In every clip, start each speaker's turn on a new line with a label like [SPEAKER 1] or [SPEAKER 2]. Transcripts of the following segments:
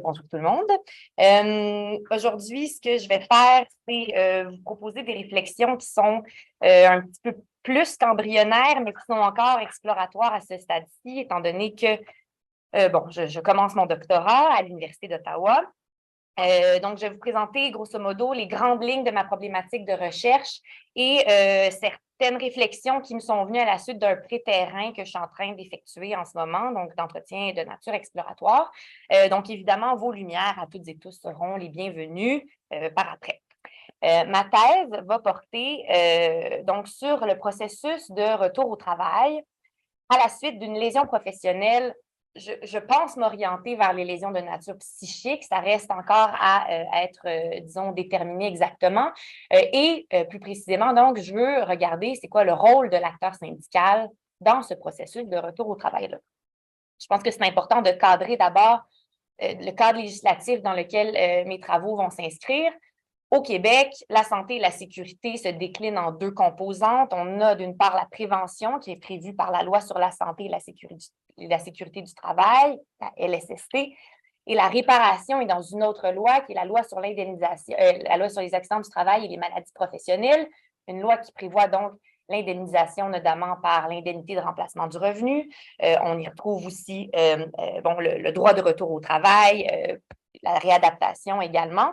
[SPEAKER 1] Bonjour tout le monde. Aujourd'hui, ce que je vais faire, c'est vous proposer des réflexions qui sont un petit peu plus qu'embryonnaires, mais qui sont encore exploratoires à ce stade-ci, étant donné que, je commence mon doctorat à l'Université d'Ottawa. Donc, je vais vous présenter grosso modo les grandes lignes de ma problématique de recherche et certaines réflexions qui me sont venues à la suite d'un pré-terrain que je suis en train d'effectuer en ce moment, donc d'entretien de nature exploratoire. Donc, évidemment, vos lumières à toutes et tous seront les bienvenues par après. Ma thèse va porter donc sur le processus de retour au travail à la suite d'une lésion professionnelle. Je pense m'orienter vers les lésions de nature psychique. Ça reste encore à être, disons, déterminé exactement. Et plus précisément, donc, je veux regarder c'est quoi le rôle de l'acteur syndical dans ce processus de retour au travail-là. Je pense que c'est important de cadrer d'abord le cadre législatif dans lequel mes travaux vont s'inscrire. Au Québec, la santé et la sécurité se déclinent en deux composantes. On a d'une part la prévention qui est prévue par la Loi sur la santé et la sécurité du travail, la LSST, et la réparation est dans une autre loi qui est la loi sur l'indemnisation, la loi sur les accidents du travail et les maladies professionnelles, une loi qui prévoit donc l'indemnisation notamment par l'indemnité de remplacement du revenu. On y retrouve aussi le droit de retour au travail, la réadaptation également.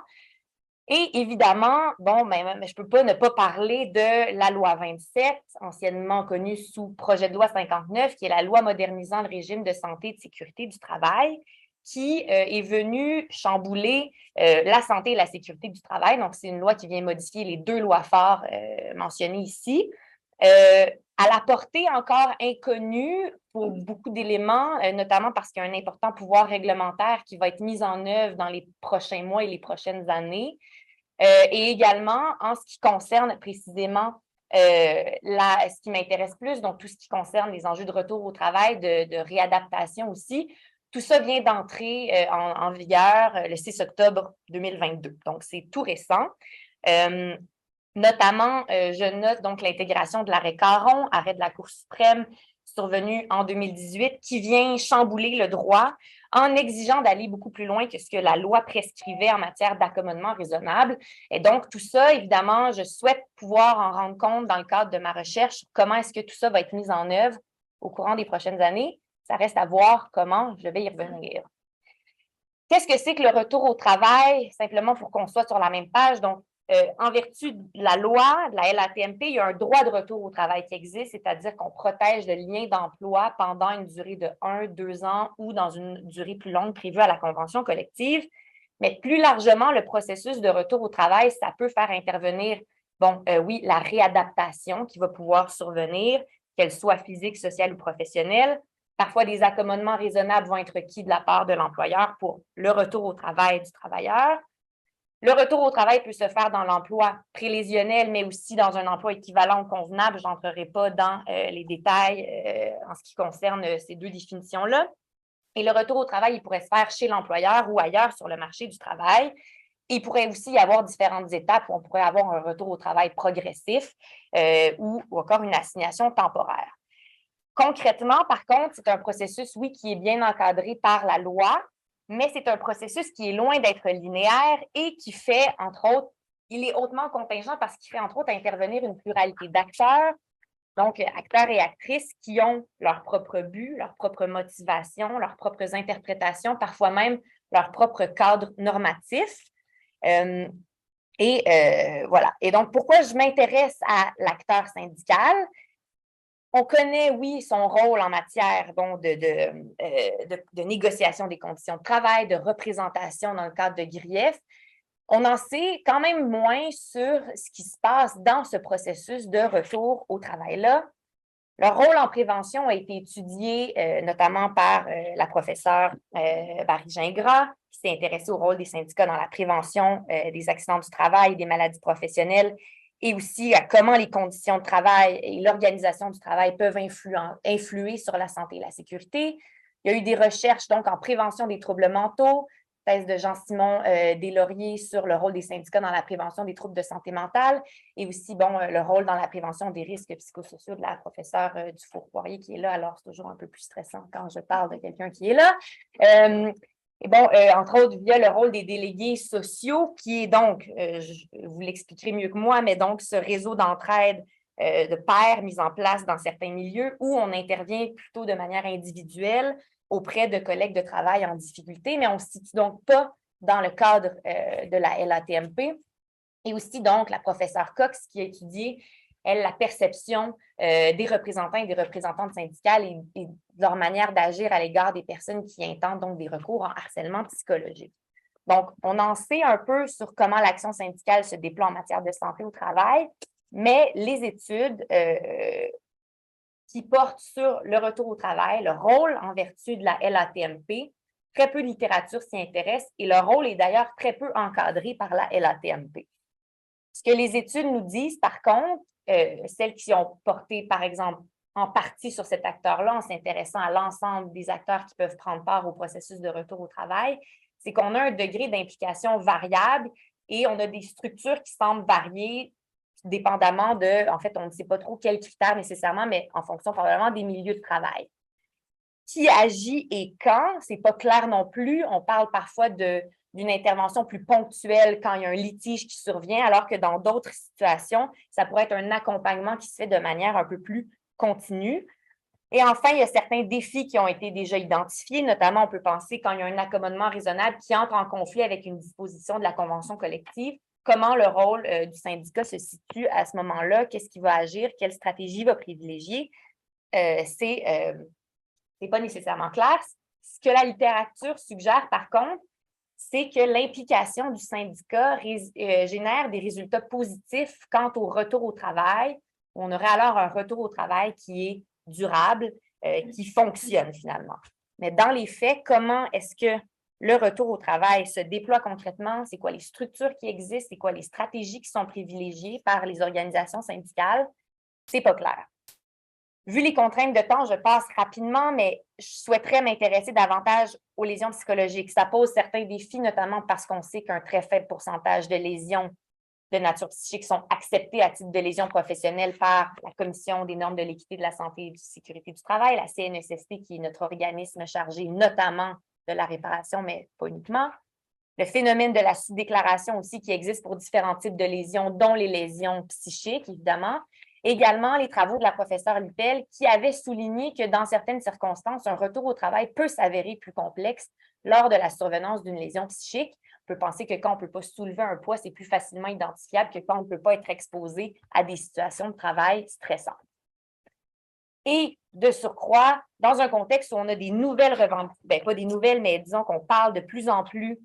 [SPEAKER 1] Et évidemment, je ne peux pas ne pas parler de la loi 27, anciennement connue sous projet de loi 59, qui est la loi modernisant le régime de santé et de sécurité du travail, qui est venue chambouler la santé et la sécurité du travail. Donc, c'est une loi qui vient modifier les deux lois phares mentionnées ici. À la portée encore inconnue pour beaucoup d'éléments, notamment parce qu'il y a un important pouvoir réglementaire qui va être mis en œuvre dans les prochains mois et les prochaines années. Et également, en ce qui concerne précisément ce qui m'intéresse plus, donc tout ce qui concerne les enjeux de retour au travail, de réadaptation aussi, tout ça vient d'entrer en vigueur le 6 octobre 2022. Donc, c'est tout récent. Notamment, je note donc l'intégration de l'arrêt Caron, arrêt de la Cour suprême survenu en 2018, qui vient chambouler le droit en exigeant d'aller beaucoup plus loin que ce que la loi prescrivait en matière d'accommodement raisonnable. Et donc, tout ça, évidemment, je souhaite pouvoir en rendre compte dans le cadre de ma recherche. Comment est-ce que tout ça va être mis en œuvre au courant des prochaines années? Ça reste à voir comment je vais y revenir. Qu'est-ce que c'est que le retour au travail? Simplement pour qu'on soit sur la même page. Donc, en vertu de la loi, de la LATMP, il y a un droit de retour au travail qui existe, c'est-à-dire qu'on protège le lien d'emploi pendant une durée de 1, 2 ans ou dans une durée plus longue prévue à la convention collective. Mais plus largement, le processus de retour au travail, ça peut faire intervenir, oui, la réadaptation qui va pouvoir survenir, qu'elle soit physique, sociale ou professionnelle. Parfois, des accommodements raisonnables vont être requis de la part de l'employeur pour le retour au travail du travailleur. Le retour au travail peut se faire dans l'emploi prélésionnel, mais aussi dans un emploi équivalent ou convenable. Je n'entrerai pas dans les détails en ce qui concerne ces deux définitions-là. Et le retour au travail, il pourrait se faire chez l'employeur ou ailleurs sur le marché du travail. Il pourrait aussi y avoir différentes étapes où on pourrait avoir un retour au travail progressif ou encore une assignation temporaire. Concrètement, par contre, c'est un processus, oui, qui est bien encadré par la loi, mais c'est un processus qui est loin d'être linéaire et qui fait, entre autres, il est hautement contingent parce qu'il fait, entre autres, intervenir une pluralité d'acteurs, donc acteurs et actrices qui ont leur propre but, leur propre motivation, leurs propres interprétations, parfois même leur propre cadre normatif. Voilà. Et donc, pourquoi je m'intéresse à l'acteur syndical? On connaît, oui, son rôle en matière de négociation des conditions de travail, de représentation dans le cadre de griefs. On en sait quand même moins sur ce qui se passe dans ce processus de retour au travail-là. Leur rôle en prévention a été étudié notamment par la professeure Barry Gingras, qui s'est intéressée au rôle des syndicats dans la prévention des accidents du travail et des maladies professionnelles, et aussi à comment les conditions de travail et l'organisation du travail peuvent influer sur la santé et la sécurité. Il y a eu des recherches donc en prévention des troubles mentaux, thèse de Jean-Simon Deslauriers sur le rôle des syndicats dans la prévention des troubles de santé mentale et aussi le rôle dans la prévention des risques psychosociaux de la professeure Dufour-Poirier qui est là. Alors, c'est toujours un peu plus stressant quand je parle de quelqu'un qui est là. Et bon, entre autres, via le rôle des délégués sociaux, qui est donc, je vous l'expliquerai mieux que moi, mais donc ce réseau d'entraide de pairs mis en place dans certains milieux où on intervient plutôt de manière individuelle auprès de collègues de travail en difficulté, mais on ne se situe donc pas dans le cadre de la LATMP. Et aussi, donc, la professeure Cox qui a étudié, elle, la perception des représentants et des représentantes syndicales et de leur manière d'agir à l'égard des personnes qui intentent donc des recours en harcèlement psychologique. Donc, on en sait un peu sur comment l'action syndicale se déploie en matière de santé au travail, mais les études qui portent sur le retour au travail, le rôle en vertu de la LATMP, très peu de littérature s'y intéresse et le rôle est d'ailleurs très peu encadré par la LATMP. Ce que les études nous disent, par contre, celles qui ont porté, par exemple, en partie sur cet acteur-là, en s'intéressant à l'ensemble des acteurs qui peuvent prendre part au processus de retour au travail, c'est qu'on a un degré d'implication variable et on a des structures qui semblent varier dépendamment de, en fait, on ne sait pas trop quels critères nécessairement, mais en fonction probablement des milieux de travail. Qui agit et quand, ce n'est pas clair non plus. On parle parfois d'une intervention plus ponctuelle quand il y a un litige qui survient, alors que dans d'autres situations, ça pourrait être un accompagnement qui se fait de manière un peu plus continue. Et enfin, il y a certains défis qui ont été déjà identifiés, notamment on peut penser quand il y a un accommodement raisonnable qui entre en conflit avec une disposition de la convention collective, comment le rôle du syndicat se situe à ce moment-là, qu'est-ce qui va agir, quelle stratégie va privilégier. C'est pas nécessairement clair. Ce que la littérature suggère, par contre, c'est que l'implication du syndicat génère des résultats positifs quant au retour au travail. On aurait alors un retour au travail qui est durable, qui fonctionne finalement. Mais dans les faits, comment est-ce que le retour au travail se déploie concrètement? C'est quoi les structures qui existent? C'est quoi les stratégies qui sont privilégiées par les organisations syndicales? C'est pas clair. Vu les contraintes de temps, je passe rapidement, mais je souhaiterais m'intéresser davantage aux lésions psychologiques. Ça pose certains défis, notamment parce qu'on sait qu'un très faible pourcentage de lésions de nature psychique sont acceptées à titre de lésions professionnelles par la Commission des normes de l'équité de la santé et de la sécurité du travail, la CNESST, qui est notre organisme chargé notamment de la réparation, mais pas uniquement. Le phénomène de la sous-déclaration aussi qui existe pour différents types de lésions, dont les lésions psychiques, évidemment. Également, les travaux de la professeure Lippel qui avait souligné que dans certaines circonstances, un retour au travail peut s'avérer plus complexe lors de la survenance d'une lésion psychique. On peut penser que quand on ne peut pas soulever un poids, c'est plus facilement identifiable que quand on ne peut pas être exposé à des situations de travail stressantes. Et de surcroît, dans un contexte où on a des nouvelles revendications, pas des nouvelles, mais disons qu'on parle de plus en plus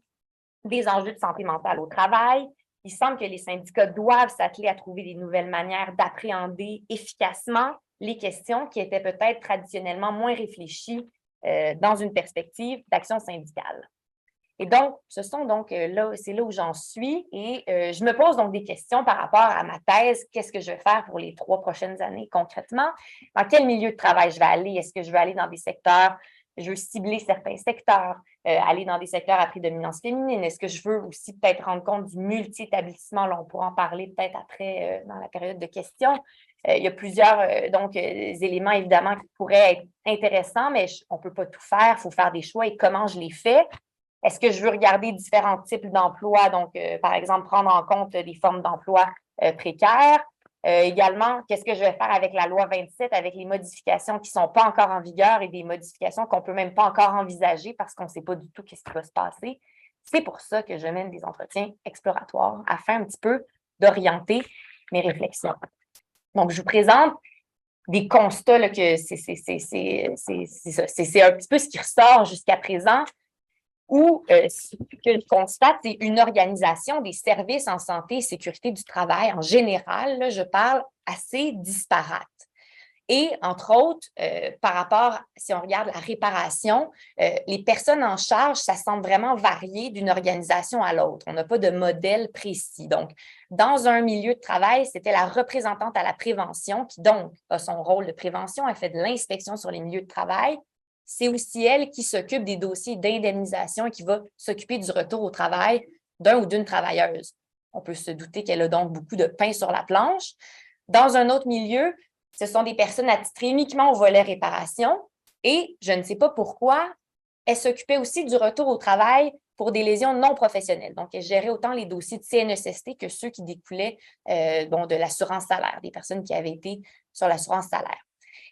[SPEAKER 1] des enjeux de santé mentale au travail, il semble que les syndicats doivent s'atteler à trouver des nouvelles manières d'appréhender efficacement les questions qui étaient peut-être traditionnellement moins réfléchies dans une perspective d'action syndicale. Et donc, c'est là où j'en suis et je me pose donc des questions par rapport à ma thèse. Qu'est-ce que je vais faire pour les 3 prochaines années concrètement? Dans quel milieu de travail je vais aller? Est-ce que je vais aller dans des secteurs, je veux cibler certains secteurs, aller dans des secteurs à prédominance féminine? Est-ce que je veux aussi peut-être rendre compte du multi-établissement? Là, on pourra en parler peut-être après dans la période de questions. Il y a plusieurs éléments évidemment qui pourraient être intéressants, mais on ne peut pas tout faire. Il faut faire des choix et comment je les fais? Est-ce que je veux regarder différents types d'emplois, donc, par exemple, prendre en compte des formes d'emploi précaires? Également, qu'est-ce que je vais faire avec la loi 27, avec les modifications qui ne sont pas encore en vigueur et des modifications qu'on ne peut même pas encore envisager parce qu'on ne sait pas du tout ce qui va se passer? C'est pour ça que je mène des entretiens exploratoires afin un petit peu d'orienter mes réflexions. Donc, je vous présente des constats là, que c'est un petit peu ce qui ressort jusqu'à présent. Où ce que je constate, c'est une organisation des services en santé et sécurité du travail en général, là, je parle, assez disparate. Et entre autres, par rapport, si on regarde la réparation, les personnes en charge, ça semble vraiment varier d'une organisation à l'autre. On n'a pas de modèle précis. Donc, dans un milieu de travail, c'était la représentante à la prévention qui donc a son rôle de prévention, elle fait de l'inspection sur les milieux de travail. C'est aussi elle qui s'occupe des dossiers d'indemnisation et qui va s'occuper du retour au travail d'un ou d'une travailleuse. On peut se douter qu'elle a donc beaucoup de pain sur la planche. Dans un autre milieu, ce sont des personnes attitrées uniquement au volet réparation et je ne sais pas pourquoi, Elle s'occupait aussi du retour au travail pour des lésions non professionnelles. Donc, elle gérait autant les dossiers de CNESST que ceux qui découlaient de l'assurance salaire, des personnes qui avaient été sur l'assurance salaire.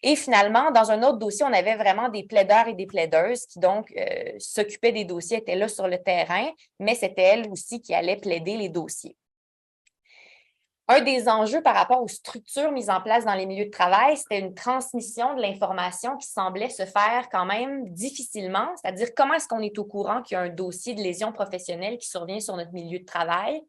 [SPEAKER 1] Et finalement, dans un autre dossier, on avait vraiment des plaideurs et des plaideuses qui donc s'occupaient des dossiers, étaient là sur le terrain, mais c'était elle aussi qui allait plaider les dossiers. Un des enjeux par rapport aux structures mises en place dans les milieux de travail, c'était une transmission de l'information qui semblait se faire quand même difficilement, c'est-à-dire comment est-ce qu'on est au courant qu'il y a un dossier de lésion professionnelle qui survient sur notre milieu de travail.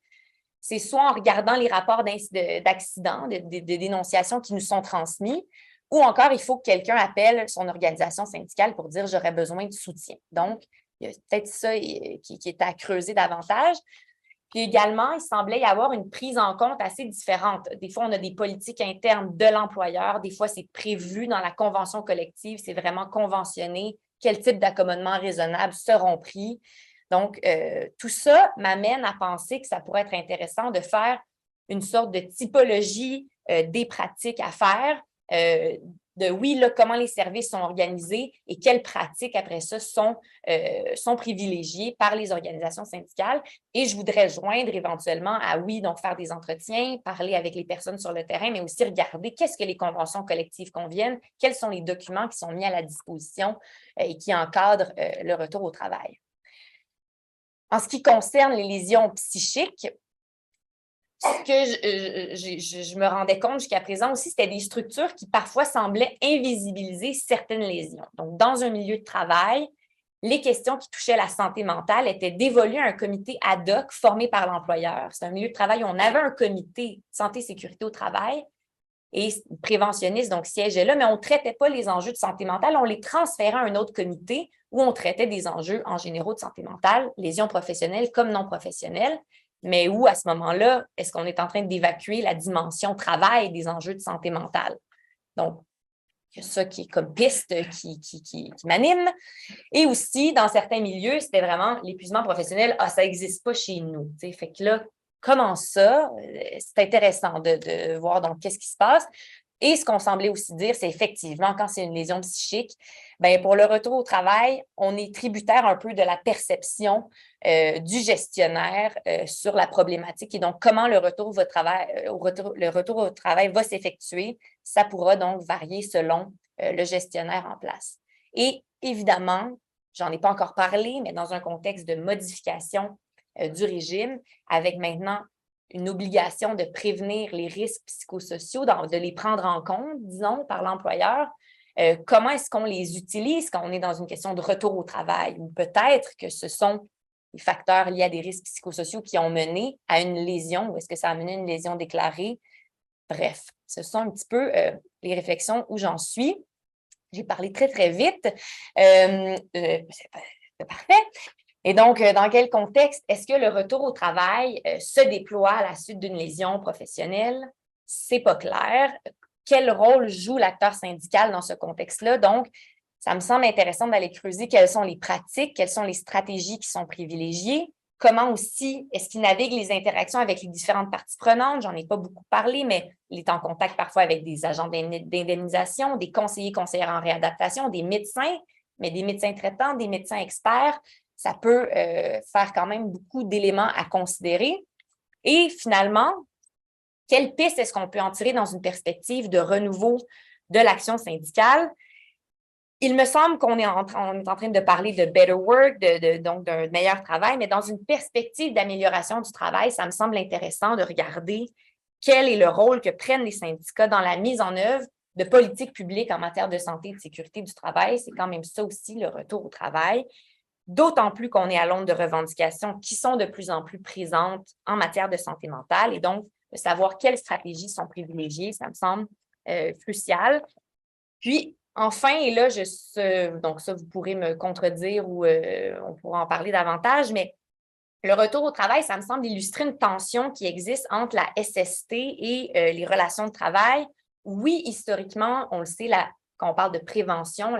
[SPEAKER 1] C'est soit en regardant les rapports d'accidents, de dénonciations qui nous sont transmis, ou encore il faut que quelqu'un appelle son organisation syndicale pour dire « j'aurais besoin de soutien ». Donc, il y a peut-être ça qui est à creuser davantage. Puis également, il semblait y avoir une prise en compte assez différente. Des fois, on a des politiques internes de l'employeur. Des fois, c'est prévu dans la convention collective. C'est vraiment conventionné. Quel type d'accommodement raisonnable seront pris? Donc, tout ça m'amène à penser que ça pourrait être intéressant de faire une sorte de typologie des pratiques à faire, comment les services sont organisés et quelles pratiques, après ça, sont privilégiées par les organisations syndicales. Et je voudrais joindre éventuellement à, donc faire des entretiens, parler avec les personnes sur le terrain, mais aussi regarder qu'est-ce que les conventions collectives conviennent, quels sont les documents qui sont mis à la disposition et qui encadrent le retour au travail. En ce qui concerne les lésions psychiques, ce que je me rendais compte jusqu'à présent aussi, c'était des structures qui parfois semblaient invisibiliser certaines lésions. Donc, dans un milieu de travail, les questions qui touchaient la santé mentale étaient dévolues à un comité ad hoc formé par l'employeur. C'est un milieu de travail où on avait un comité santé et sécurité au travail et préventionniste, donc siégeait là, mais on ne traitait pas les enjeux de santé mentale, on les transférait à un autre comité où on traitait des enjeux en généraux de santé mentale, lésions professionnelles comme non professionnelles. Mais où, à ce moment-là, est-ce qu'on est en train d'évacuer la dimension travail des enjeux de santé mentale? Donc, il y a ça qui est comme piste qui m'anime. Et aussi, dans certains milieux, c'était vraiment l'épuisement professionnel. Ah, ça n'existe pas chez nous. T'sais. Fait que là, comment ça? C'est intéressant de voir donc qu'est-ce qui se passe. Et ce qu'on semblait aussi dire, c'est effectivement, quand c'est une lésion psychique, bien, pour le retour au travail, on est tributaire un peu de la perception du gestionnaire sur la problématique. Et donc, comment le retour au travail va s'effectuer, ça pourra donc varier selon le gestionnaire en place. Et évidemment, j'en ai pas encore parlé, mais dans un contexte de modification du régime, avec maintenant une obligation de prévenir les risques psychosociaux, de les prendre en compte, disons, par l'employeur. Comment est-ce qu'on les utilise quand on est dans une question de retour au travail? Ou peut-être que ce sont les facteurs liés à des risques psychosociaux qui ont mené à une lésion, ou est-ce que ça a mené à une lésion déclarée? Bref, ce sont un petit peu les réflexions où j'en suis. J'ai parlé très, très vite. C'est parfait. Et donc, dans quel contexte est-ce que le retour au travail se déploie à la suite d'une lésion professionnelle? C'est pas clair. Quel rôle joue l'acteur syndical dans ce contexte-là? Donc, ça me semble intéressant d'aller creuser quelles sont les pratiques, quelles sont les stratégies qui sont privilégiées, comment aussi est-ce qu'il navigue les interactions avec les différentes parties prenantes. J'en ai pas beaucoup parlé, mais il est en contact parfois avec des agents d'indemnisation, des conseillers en réadaptation, des médecins, mais des médecins traitants, des médecins experts. Ça peut faire quand même beaucoup d'éléments à considérer. Et finalement, quelle piste est-ce qu'on peut en tirer dans une perspective de renouveau de l'action syndicale? Il me semble qu'on est en train de parler de better work, donc d'un meilleur travail, mais dans une perspective d'amélioration du travail, ça me semble intéressant de regarder quel est le rôle que prennent les syndicats dans la mise en œuvre de politiques publiques en matière de santé et de sécurité du travail. C'est quand même ça aussi, le retour au travail. D'autant plus qu'on est à l'onde de revendications qui sont de plus en plus présentes en matière de santé mentale. Et donc, de savoir quelles stratégies sont privilégiées, ça me semble crucial. Puis, enfin, et là, donc ça, vous pourrez me contredire ou on pourra en parler davantage, mais le retour au travail, ça me semble illustrer une tension qui existe entre la SST et les relations de travail. Oui, historiquement, on le sait, quand on parle de prévention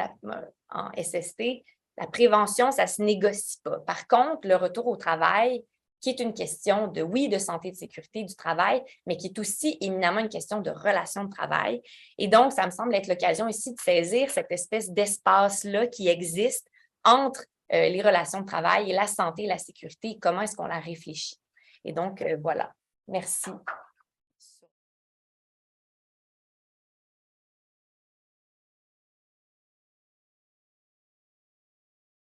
[SPEAKER 1] en SST, la prévention, ça ne se négocie pas. Par contre, le retour au travail, qui est une question de santé et de sécurité du travail, mais qui est aussi éminemment une question de relations de travail. Et donc, ça me semble être l'occasion ici de saisir cette espèce d'espace-là qui existe entre les relations de travail et la santé et la sécurité, comment est-ce qu'on la réfléchit. Et donc, voilà. Merci.